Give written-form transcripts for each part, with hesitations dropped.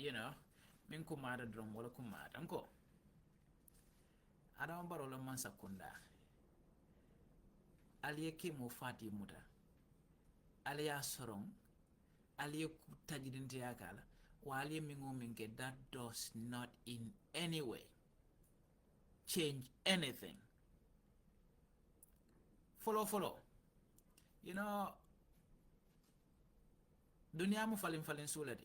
you know, min kumada drum wala kumada anko. Adama Barrow la man sakunda. Aliye ke mo fati muta. Aliya sorong. Aliye tajidinte yakala. Wa aliye mingo minge, that does not in any way change anything. Follow. You know, dunia mu falin suladi.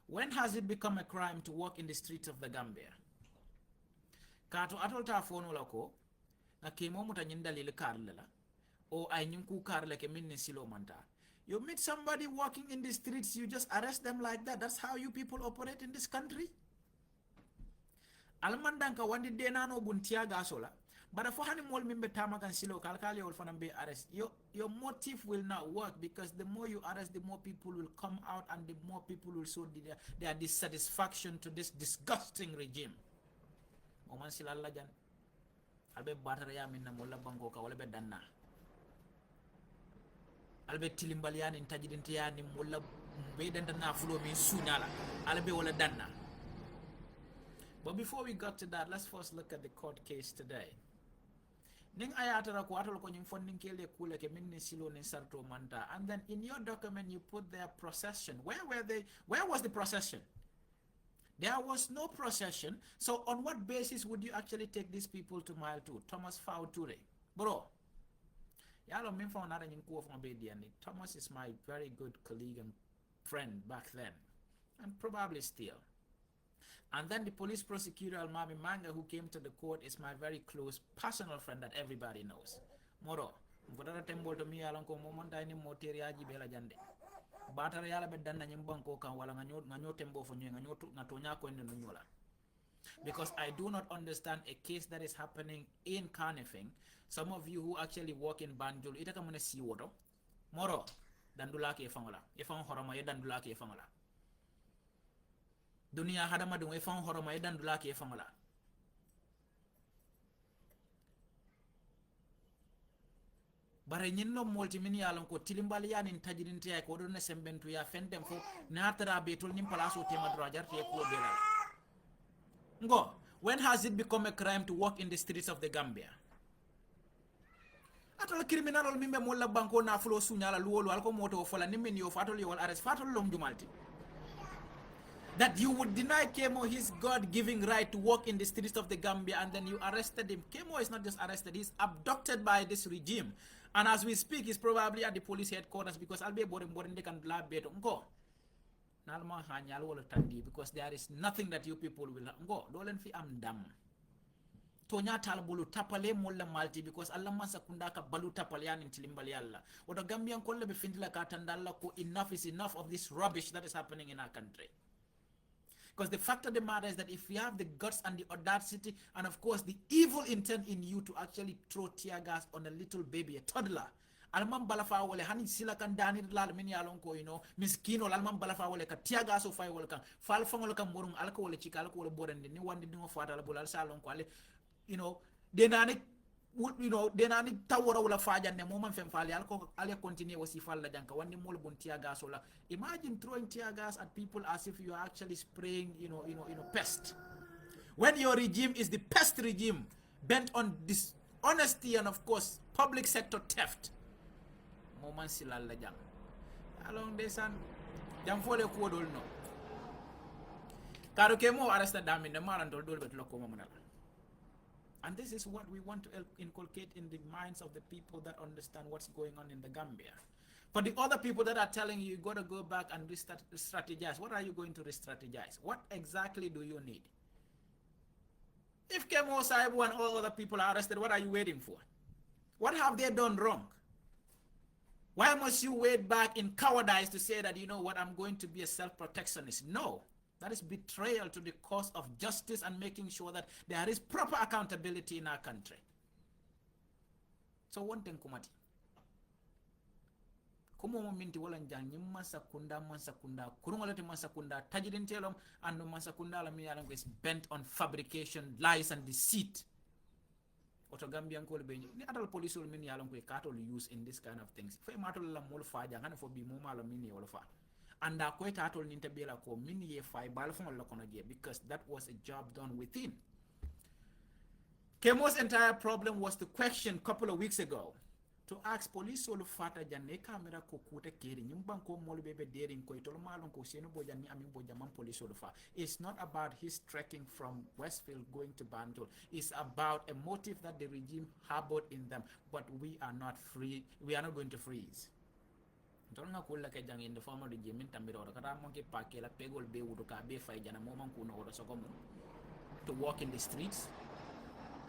When has it become a crime to walk in the streets of the Gambia? Kato atol ta fono lako, na kemo muta nyinda lili karlela, o ay nyinku karle ke minne silo manta. You meet somebody walking in the streets, you just arrest them like that. That's how you people operate in this country. Almandanka wandi denano buntia gasola. But if hani mol mimbe tamakan silo kalkali or fanambe arrest, your motive will not work, because the more you arrest, the more people will come out and the more people will show their dissatisfaction to this disgusting regime. Oman sila Allah jan. Albe batara ya minna molla banko ka wala be danna. Albe tilimbaliani intajidintiani molla be danna fulo min sunyala. Albe wala danna. But before we got to that, let's first look at the court case today. Ning ayatara ko atol ko nyim fonding kele kule ke minni silo ni sarto manta. And then in your document you put their procession. Where was the procession? There was no procession. So on what basis would you actually take these people to Mile 2? Thomas Fauture. Bro. Yalo min fa onara nyinko of mabediani. Thomas is my very good colleague and friend back then. And probably still. And then the police prosecutor Almami Manga, who came to the court, is my very close personal friend that everybody knows. Moro, mvodara tembo to mi alanko momenta ni moteriaji bela jande. Batara yala be danna nyimbanko kan wala nganyo tembo fo nyo nganyo ngatonya ko en nyola. Because I do not understand a case that is happening in Carnifing. Some of you who actually work in Banjul, ita kamune si woto. Moro, dandula ke fangola. Ifang horoma ye dandula ke fangola. Dunia hadama dung efang horoma edan dula ke efang la. Bare nyinno molti min yalon ko tilimbali yanin tajidinte ay ko do ne sembentu ya fendem fo natara betul nim palaso tema drajar te ko bela. Ngo, when has it become a crime to walk in the streets of the Gambia? Atol criminal ol mimbe molla banko na fulo sunyala luwolo alko moto fola nimmin yo fatol yo arrest fatol lom jumalti. That you would deny Kemo his God-giving right to walk in the streets of the Gambia, and then you arrested him. Kemo is not just arrested, he's abducted by this regime. And as we speak, he's probably at the police headquarters, because I'll be boring they can lab beto. Go. Nalma hanyal wala tandi, because there is nothing that you people will go. Dolen fi am dam. Tonya talbulu tapale molla malti, because Allah masakunda ka balu tapalian in tilimbali Allah. Oda Gambian kolle be findila katandalla ko enough is enough of this rubbish that is happening in our country. Because the fact of the matter is that if you have the guts and the audacity and of course the evil intent in you to actually throw tear gas on a little baby, a toddler, alman balafa wale hani sila kan dani lal min yalon ko miskino alman balafa wale ka tear gas o fay wale kan fal fangol kan morung alko wale chika alko wale borende ni wandi dingo fata la bulal salon ko ale denani denani tawara wala fajanne momam fem fali alko ale continue wasi falla janka wandi mol bon tear gas wala. Imagine throwing tear gas at people as if you are actually spraying pest, when your regime is the pest regime bent on dishonesty and of course public sector theft. Moment silal la jang along desan jam fole ko dol no karo ke mo arresta dami ne marantol dol bet lokko mo manala. And this is what we want to inculcate in the minds of the people that understand what's going on in the Gambia. For the other people that are telling you got to go back and re-strategize, what are you going to re-strategize? What exactly do you need? If Kemo Saibu and all other people are arrested, what are you waiting for? What have they done wrong? Why must you wait back in cowardice to say that, you know what, I'm going to be a self-protectionist? No. That is betrayal to the cause of justice and making sure that there is proper accountability in our country. So one thing kumati. Kumo minti wala njang nyim masakunda kurungolati masakunda tajidintelom and masakunda la miyalango is bent on fabrication, lies and deceit. Oto Gambian ko be ni adal police ol min yalango e katol use in this kind of things. Fe matol la mol fa jangane fo bi mo malo mini wala fa. And I quite told Nintabela ko min ye five balfon lokonoje because that was a job done within. Kemo's entire problem was the question a couple of weeks ago to ask police solo fata janne camera ko kuta keri nyumban ko mol bebe derin ko itolo malon ko seno bojan ni amin bojaman police solo fa. It's not about his trekking from Westfield going to Banjul. It's about a motive that the regime harbored in them, but we are not free. We are not going to freeze. Don't nga kula ke jang in the former regime in Tamiro kata mon ke pakela pegol be wudu ka be fay jana momon kuno woro sokomo to walk in the streets.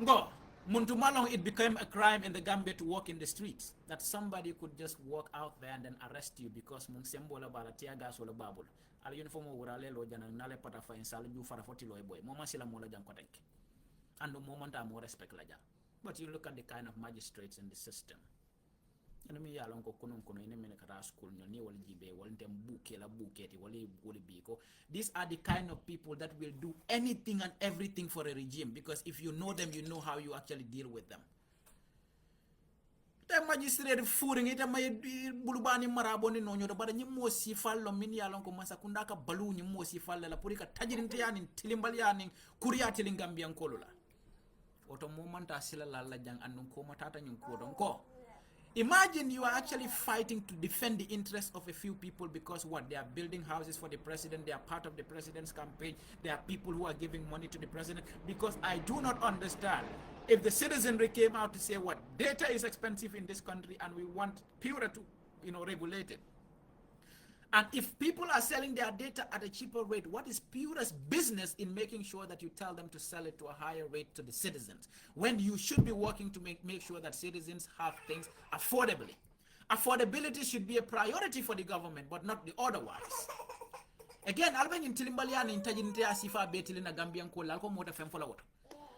Go. Muntumalong, it became a crime in the Gambia to walk in the streets. That somebody could just walk out there and then arrest you because mun sembola bala tia gas wala babul. Al uniform wurale lo jana nale pata fa insal ju fara foti loy boy. Moma sila mola jang kotenk. And the moment I more respect la jang. But you look at the kind of magistrates in the system. And me yalong ko kunun kuno ine mene kata school ni wali jibe wali dem buke la buketi wali biko. These are the kind of people that will do anything and everything for a regime because if you know them, you know how you actually deal with them. The magistrate furing ita may bulubani maraboni no nyodo bara nyimo si fallo min yalong ko masakunda ka balu nyimo si falla la purika tajirinti yanin tilimbal yanin kuriya tilingambian kolula. Oto momenta sila la jang andun ko matata nyun ko don ko. Imagine you are actually fighting to defend the interests of a few people because what? They are building houses for the president. They are part of the president's campaign. There are people who are giving money to the president. Because I do not understand. If the citizenry came out to say what? Data is expensive in this country and we want Pura to, regulate it. And if people are selling their data at a cheaper rate, what is Pura's business in making sure that you tell them to sell it to a higher rate to the citizens? When you should be working to make sure that citizens have things affordably. Affordability should be a priority for the government, but not the otherwise. Again, alben in Tilimbalian in Tajinte Asifa Betilina Gambian ko lalko mota femfolawot.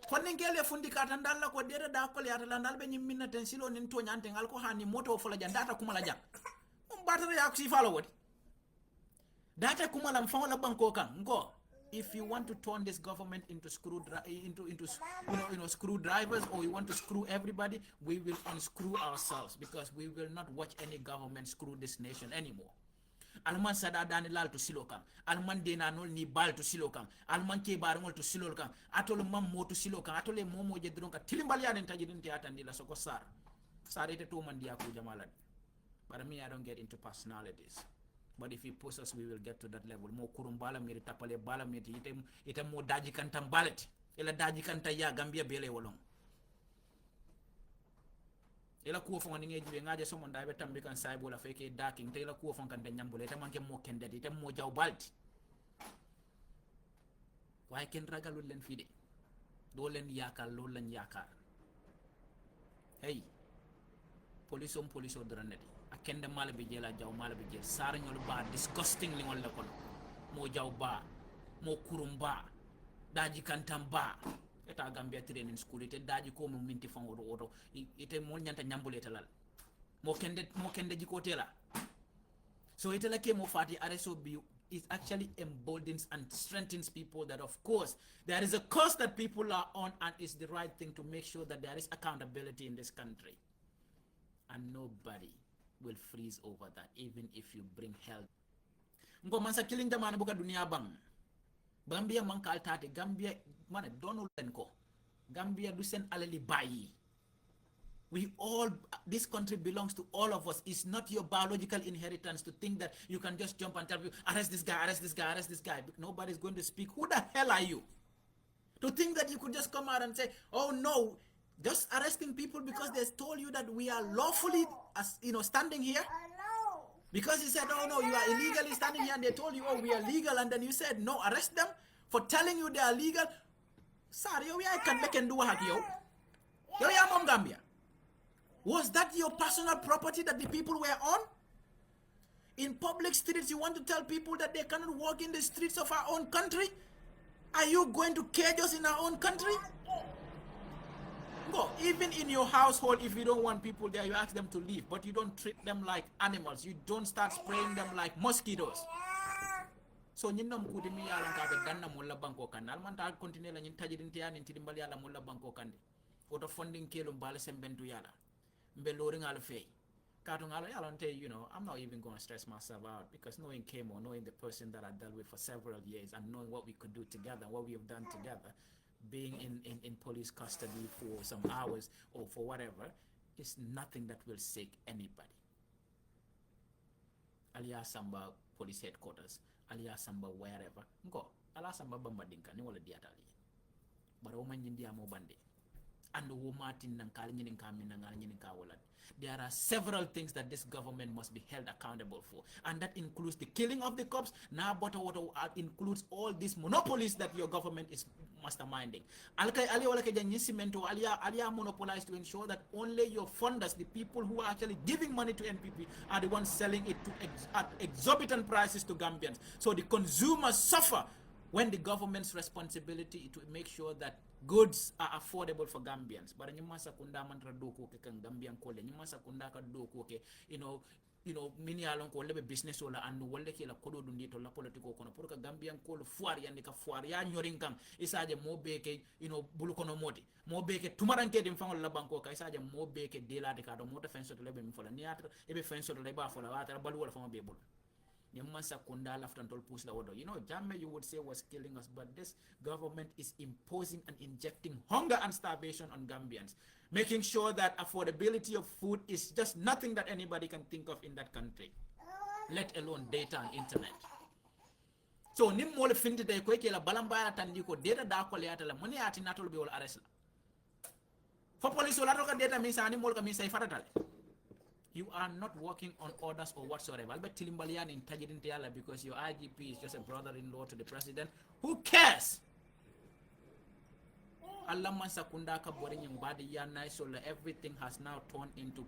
Koningele fundi katandala ko dere da ko yata landal be nyimina tensilo nin to nyante ngal ko hani moto fola jandata kumala jak. Batara yak si follow. Data kumala mfawala banko kan ngo. If you want to turn this government into screwdrivers, or you want to screw everybody, we will unscrew ourselves because we will not watch any government screw this nation anymore. Alman sada dani lal to silokam, alman dena nol ni bal to silokam, alman ke barangol to silokam, atol mam mo to silokam, atole momo je dronka tilimbalian intajidin tiatan dila soko sar. Sarete to man dia ku jamalan. But me, I don't get into personalities. But if he puts us, we will get to that level. Mo kurumbala miri tapale bala miri ite mo daji kantam balet. Ela daji kanta ya Gambia bele wolong. Ela kuo fonga ninge jibe ngaje so mon daibe tambi kan saibo la feke daking te ela kuo fonga kan nyambule ite manke mo kende ite mo jaw balti. Why ken ragalul len fide? Do len yakar lo len yakar. Hey. Police draneti. Akende mala be jela jaw mala be jel sar ñol ba disgusting li ngol la kon mo jaw ba mo kurumba daji kantam ba eta Gambia training school ite daji ko mo minti fon oto ite mo nyanta nyambule talal mo kende jiko tela so ite la ke mo fati areso bi it actually emboldens and strengthens people that of course there is a cost that people are on and it's the right thing to make sure that there is accountability in this country and nobody will freeze over that even if you bring help. Ngo man sa killing jamana buka dunia bang. Gambia man ka altate Gambia man donul len ko. Gambia du sen alali bayi. We all, this country belongs to all of us. It's not your biological inheritance to think that you can just jump and tell people, arrest this guy, arrest this guy, arrest this guy. Nobody's going to speak. Who the hell are you? To think that you could just come out and say, oh no, just arresting people because they told you that we are lawfully, standing here. Because you said, oh no, you are illegally standing here, and they told you, oh, we are legal, and then you said, no, arrest them for telling you they are legal. Sorry, I can make and do what yo. Yo, Gambia. Was that your personal property that the people were on? In public streets, you want to tell people that they cannot walk in the streets of our own country? Are you going to cage us in our own country? Go. Even in your household, if you don't want people there, you ask them to leave, but you don't treat them like animals. You don't start spraying them like mosquitoes. So nyinom kudi mi yalan ka be ganna mulla banko kan alman ta continue la nyin tajidin tiyan in tidimbal yala mulla banko kan oto funding kelum bala sembentu yala mbe lori ngal fey you know, I'm not even going to stress myself out because knowing Kemo, knowing the person that I dealt with for several years and knowing what we could do together, what we have done together, being in police custody for some hours or for whatever, is nothing that will shake anybody. Aliya Samba police headquarters, Aliya Samba wherever, go, Aliya Samba Bambadinka, ni wala diatali. But woman India mo bande. And the woman there are several things that this government must be held accountable for, and that includes the killing of the cops. Now, but what includes all these monopolies that your government is masterminding. Alia monopolized to ensure that only your funders, the people who are actually giving money to NPP, are the ones selling it to at exorbitant prices to Gambians. So the consumers suffer when the government's responsibility is to make sure that goods are affordable for Gambians. But you must kunda mantra doko ke kan Gambian kole. You must kunda ka doko ke mini alon ko lebe business wala anu wala ke la kodo dundi to la politiko kono pour ka Gambian kole fuari yandi ka fuari ya nyoring kam isaje mo beke bulu kono moti mo beke tumaranke dim fangol la banko ka isaje mo beke delade ka do mo ta fenso to lebe mi fola ni atra ebe fenso to leba fola wata balu wala fama be bulu. You know, Jammeh, you would say, was killing us, but this government is imposing and injecting hunger and starvation on Gambians, making sure that affordability of food is just nothing that anybody can think of in that country, let alone data and internet. So, nim mole finti de ko ke la balambaya tandi ko data da ko leata la moni ati natol be wol arrest la. For police wala to ka data mi sa ni mol ka mi say fatatal. You are not working on orders or whatsoever. Albert Tilimbalian in Tajidintiala because your IGP is just a brother-in-law to the president. Who cares? Allah Sakundaka Boring Badi Yana, so everything has now turned into